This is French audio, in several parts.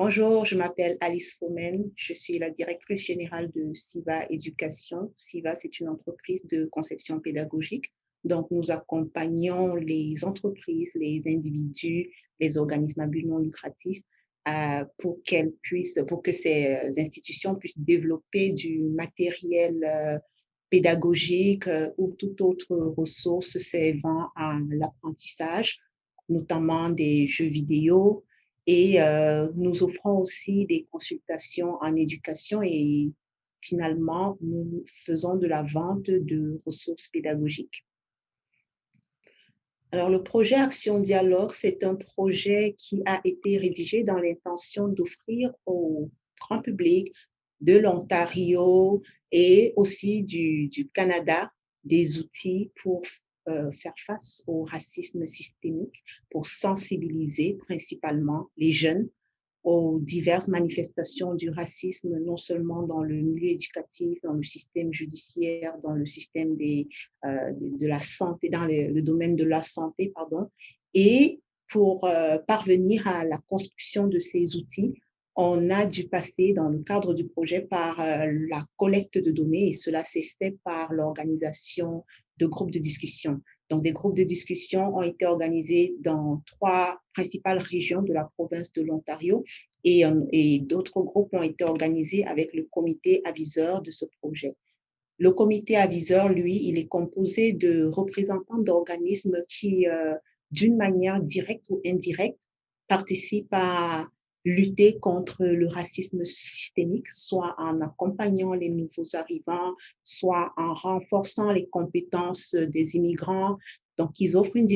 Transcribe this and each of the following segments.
Bonjour, je m'appelle Alice Fomen, je suis la directrice générale de SIVA Éducation. SIVA, c'est une entreprise de conception pédagogique. Donc, nous accompagnons les entreprises, les individus, les organismes à but non lucratif pour que ces institutions puissent développer du matériel pédagogique ou toute autre ressource servant à l'apprentissage, notamment des jeux vidéo, et nous offrons aussi des consultations en éducation et finalement, nous faisons de la vente de ressources pédagogiques. Alors, le projet Action Dialogue, c'est un projet qui a été rédigé dans l'intention d'offrir au grand public de l'Ontario et aussi du Canada des outils pour faire face au racisme systémique, pour sensibiliser principalement les jeunes aux diverses manifestations du racisme, non seulement dans le milieu éducatif, dans le système judiciaire, dans le système de la santé, dans le domaine de la santé, pardon. Et pour parvenir à la construction de ces outils, on a dû passer dans le cadre du projet par la collecte de données et cela s'est fait par l'organisation de groupes de discussion. Donc, des groupes de discussion ont été organisés dans 3 principales régions de la province de l'Ontario et d'autres groupes ont été organisés avec le comité aviseur de ce projet. Le comité aviseur, lui, il est composé de représentants d'organismes qui, d'une manière directe ou indirecte, participent à lutter contre le racisme systémique, soit en accompagnant les nouveaux arrivants, soit en renforçant les compétences des immigrants. Donc, ils offrent une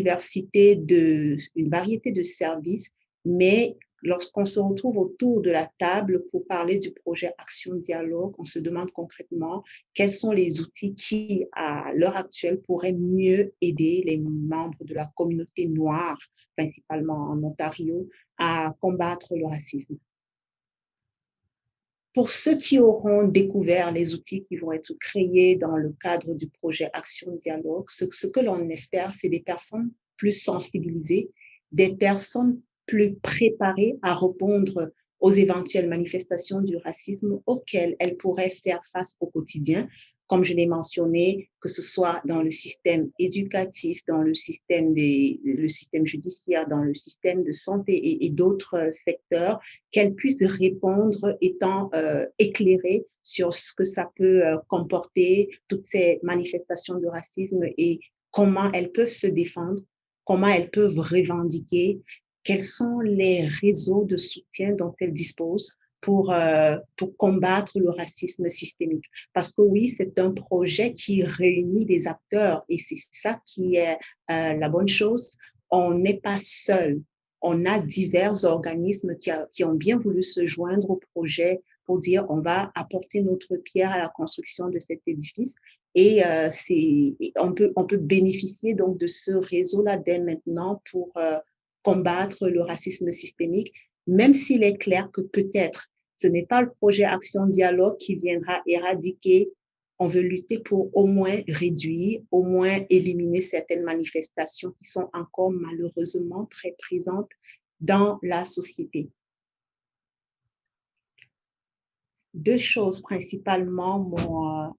variété de services, mais lorsqu'on se retrouve autour de la table pour parler du projet Action Dialogue, on se demande concrètement quels sont les outils qui, à l'heure actuelle, pourraient mieux aider les membres de la communauté noire, principalement en Ontario, à combattre le racisme. Pour ceux qui auront découvert les outils qui vont être créés dans le cadre du projet Action Dialogue, ce que l'on espère, c'est des personnes plus sensibilisées, des personnes plus préparées à répondre aux éventuelles manifestations du racisme auxquelles elles pourraient faire face au quotidien, comme je l'ai mentionné, que ce soit dans le système éducatif, dans le système judiciaire, dans le système de santé et d'autres secteurs, qu'elles puissent répondre étant éclairées sur ce que ça peut comporter, toutes ces manifestations de racisme et comment elles peuvent se défendre, comment elles peuvent revendiquer, quels sont les réseaux de soutien dont elles disposent pour combattre le racisme systémique. Parce que oui, c'est un projet qui réunit des acteurs et c'est ça qui est la bonne chose. On n'est pas seul. On a divers organismes qui ont bien voulu se joindre au projet pour dire on va apporter notre pierre à la construction de cet édifice et on peut bénéficier donc de ce réseau-là dès maintenant pour combattre le racisme systémique, même s'il est clair que peut-être ce n'est pas le projet Action Dialogue qui viendra éradiquer. On veut lutter pour au moins réduire, au moins éliminer certaines manifestations qui sont encore malheureusement très présentes dans la société. 2 choses principalement m'ont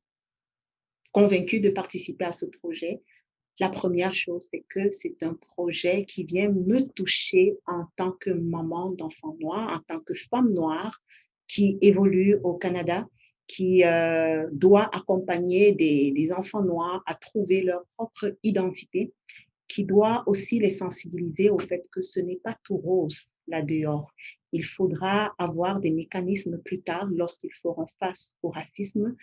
convaincue de participer à ce projet. La première chose, c'est que c'est un projet qui vient me toucher en tant que maman d'enfants noirs, en tant que femme noire qui évolue au Canada, qui doit accompagner des enfants noirs à trouver leur propre identité, qui doit aussi les sensibiliser au fait que ce n'est pas tout rose là dehors. Il faudra avoir des mécanismes plus tard lorsqu'ils feront face au racisme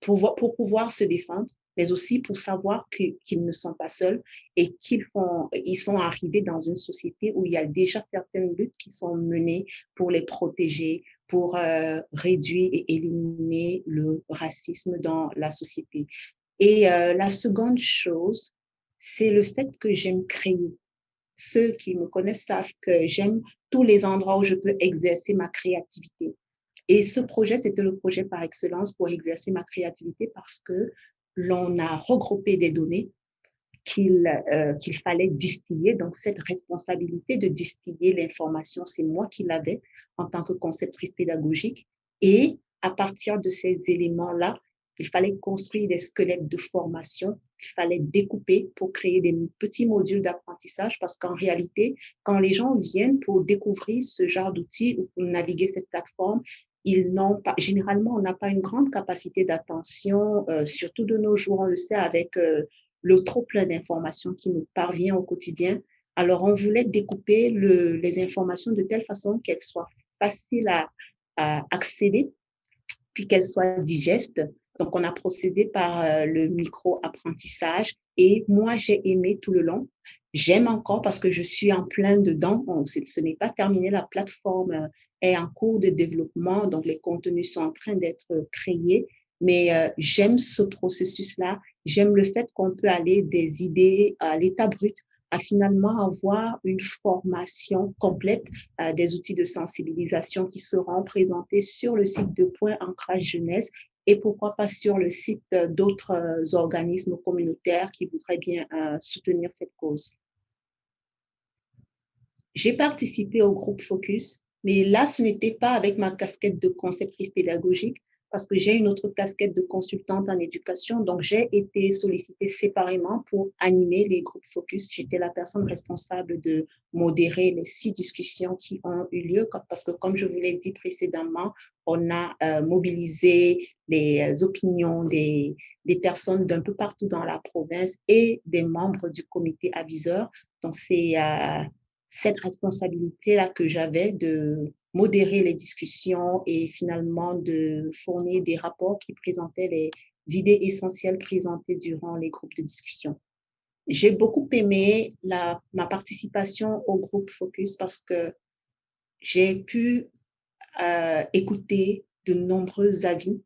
pour pouvoir se défendre, mais aussi pour savoir qu'ils ne sont pas seuls et ils sont arrivés dans une société où il y a déjà certaines luttes qui sont menées pour les protéger, pour réduire et éliminer le racisme dans la société. Et la seconde chose, c'est le fait que j'aime créer. Ceux qui me connaissent savent que j'aime tous les endroits où je peux exercer ma créativité. Et ce projet, c'était le projet par excellence pour exercer ma créativité parce que l'on a regroupé des données qu'il fallait distiller. Donc, cette responsabilité de distiller l'information, c'est moi qui l'avais en tant que conceptrice pédagogique. Et à partir de ces éléments-là, il fallait construire des squelettes de formation, il fallait découper pour créer des petits modules d'apprentissage parce qu'en réalité, quand les gens viennent pour découvrir ce genre d'outils ou pour naviguer cette plateforme, ils n'ont pas, généralement, on n'a pas une grande capacité d'attention, surtout de nos jours, on le sait, avec le trop plein d'informations qui nous parvient au quotidien. Alors, on voulait découper les informations de telle façon qu'elles soient faciles à accéder, puis qu'elles soient digestes. Donc, on a procédé par le micro-apprentissage et moi, j'ai aimé tout le long. J'aime encore parce que je suis en plein dedans. Ce n'est pas terminé. La plateforme est en cours de développement, donc les contenus sont en train d'être créés. Mais j'aime ce processus-là. J'aime le fait qu'on peut aller des idées à l'état brut à finalement avoir une formation complète, des outils de sensibilisation qui seront présentés sur le site de Point Ancrage Jeunesse et pourquoi pas sur le site d'autres organismes communautaires qui voudraient bien soutenir cette cause. J'ai participé au groupe Focus, mais là, ce n'était pas avec ma casquette de conceptrice pédagogique, parce que j'ai une autre casquette de consultante en éducation. Donc, j'ai été sollicitée séparément pour animer les groupes Focus. J'étais la personne responsable de modérer les 6 discussions qui ont eu lieu, parce que, comme je vous l'ai dit précédemment, on a mobilisé les opinions des personnes d'un peu partout dans la province et des membres du comité aviseur. Donc, c'est cette responsabilité-là que j'avais de modérer les discussions et finalement de fournir des rapports qui présentaient les idées essentielles présentées durant les groupes de discussion. J'ai beaucoup aimé ma participation au groupe Focus parce que j'ai pu écouter de nombreux avis,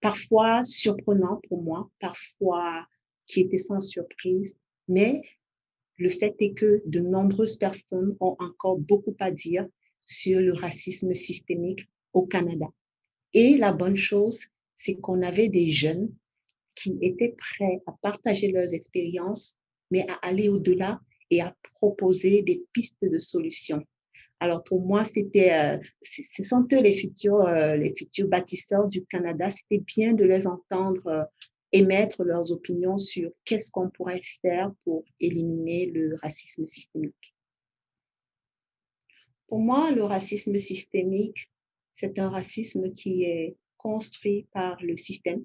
parfois surprenants pour moi, parfois qui étaient sans surprise, mais le fait est que de nombreuses personnes ont encore beaucoup à dire sur le racisme systémique au Canada. Et la bonne chose, c'est qu'on avait des jeunes qui étaient prêts à partager leurs expériences, mais à aller au-delà et à proposer des pistes de solutions. Alors pour moi, ce sont eux les futurs bâtisseurs du Canada. C'était bien de les entendre émettre leurs opinions sur qu'est-ce qu'on pourrait faire pour éliminer le racisme systémique. Pour moi, le racisme systémique, c'est un racisme qui est construit par le système.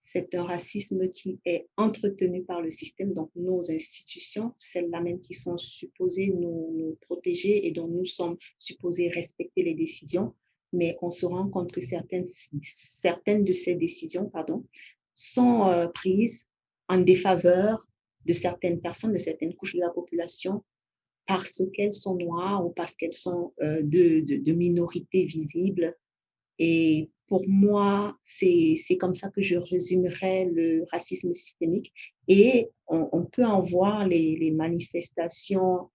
C'est un racisme qui est entretenu par le système, donc nos institutions, celles-là même qui sont supposées nous protéger et dont nous sommes supposés respecter les décisions. Mais on se rend compte que certaines de ces décisions sont prises en défaveur de certaines personnes, de certaines couches de la population, parce qu'elles sont noires ou parce qu'elles sont de minorités visibles. Et pour moi, c'est comme ça que je résumerais le racisme systémique. Et on peut en voir les manifestations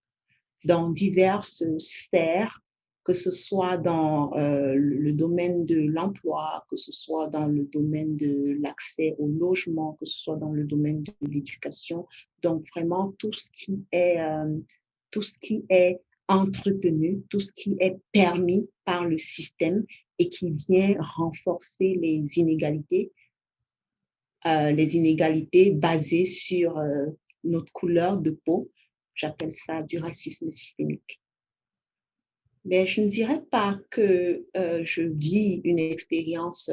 dans diverses sphères, que ce soit dans le domaine de l'emploi, que ce soit dans le domaine de l'accès au logement, que ce soit dans le domaine de l'éducation. Donc vraiment tout ce qui est entretenu, tout ce qui est permis par le système et qui vient renforcer les inégalités basées sur notre couleur de peau. J'appelle ça du racisme systémique. Mais je ne dirais pas que je vis une expérience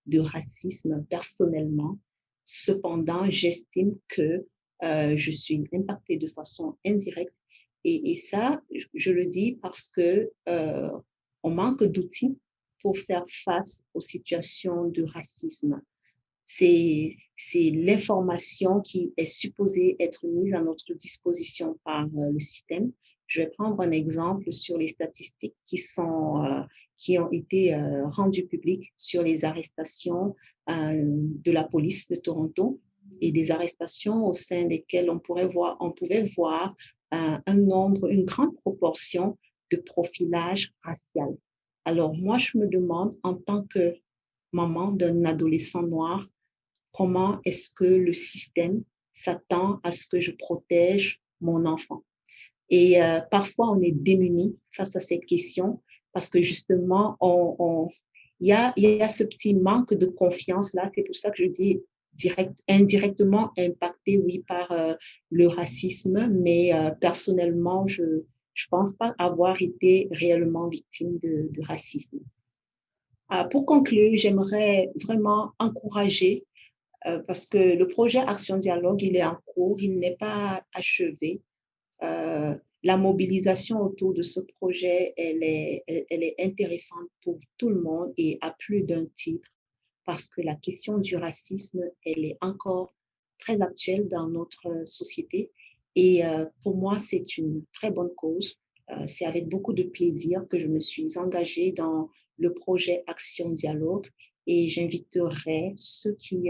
de racisme personnellement. Cependant, j'estime que je suis impactée de façon indirecte. Et ça, je le dis parce que on manque d'outils pour faire face aux situations de racisme. C'est l'information qui est supposée être mise à notre disposition par le système. Je vais prendre un exemple sur les statistiques qui ont été rendues publiques sur les arrestations de la police de Toronto et des arrestations au sein desquelles on pouvait voir une grande proportion de profilage racial. Alors moi, je me demande en tant que maman d'un adolescent noir, comment est-ce que le système s'attend à ce que je protège mon enfant. Et parfois, on est démunis face à cette question parce que justement, il y a ce petit manque de confiance-là. C'est pour ça que je dis indirectement impacté, oui, par le racisme, mais personnellement, je ne pense pas avoir été réellement victime de racisme. Pour conclure, j'aimerais vraiment encourager, parce que le projet Action Dialogue, il est en cours, il n'est pas achevé. La mobilisation autour de ce projet, elle est intéressante pour tout le monde et à plus d'un titre parce que la question du racisme, elle est encore très actuelle dans notre société. Et pour moi, c'est une très bonne cause. C'est avec beaucoup de plaisir que je me suis engagée dans le projet Action Dialogue et j'inviterai ceux qui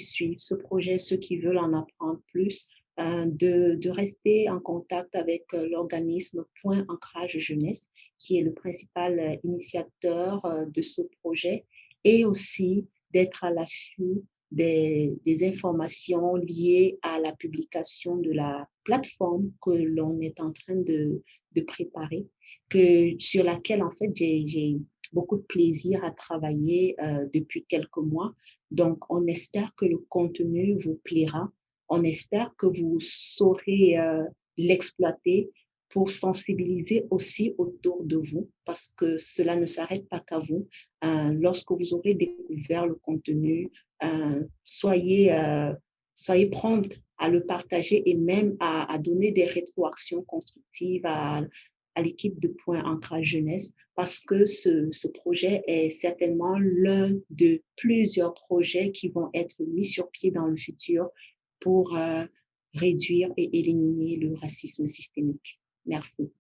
suivent ce projet, ceux qui veulent en apprendre plus, de rester en contact avec l'organisme Point Ancrage Jeunesse, qui est le principal initiateur de ce projet, et aussi d'être à l'affût des informations liées à la publication de la plateforme que l'on est en train de préparer, sur laquelle, en fait, j'ai beaucoup de plaisir à travailler depuis quelques mois. Donc, on espère que le contenu vous plaira. On espère que vous saurez l'exploiter pour sensibiliser aussi autour de vous, parce que cela ne s'arrête pas qu'à vous. Lorsque vous aurez découvert le contenu, soyez prompte à le partager et même à donner des rétroactions constructives à l'équipe de Point Ancrage Jeunesse, parce que ce projet est certainement l'un de plusieurs projets qui vont être mis sur pied dans le futur pour réduire et éliminer le racisme systémique. Merci.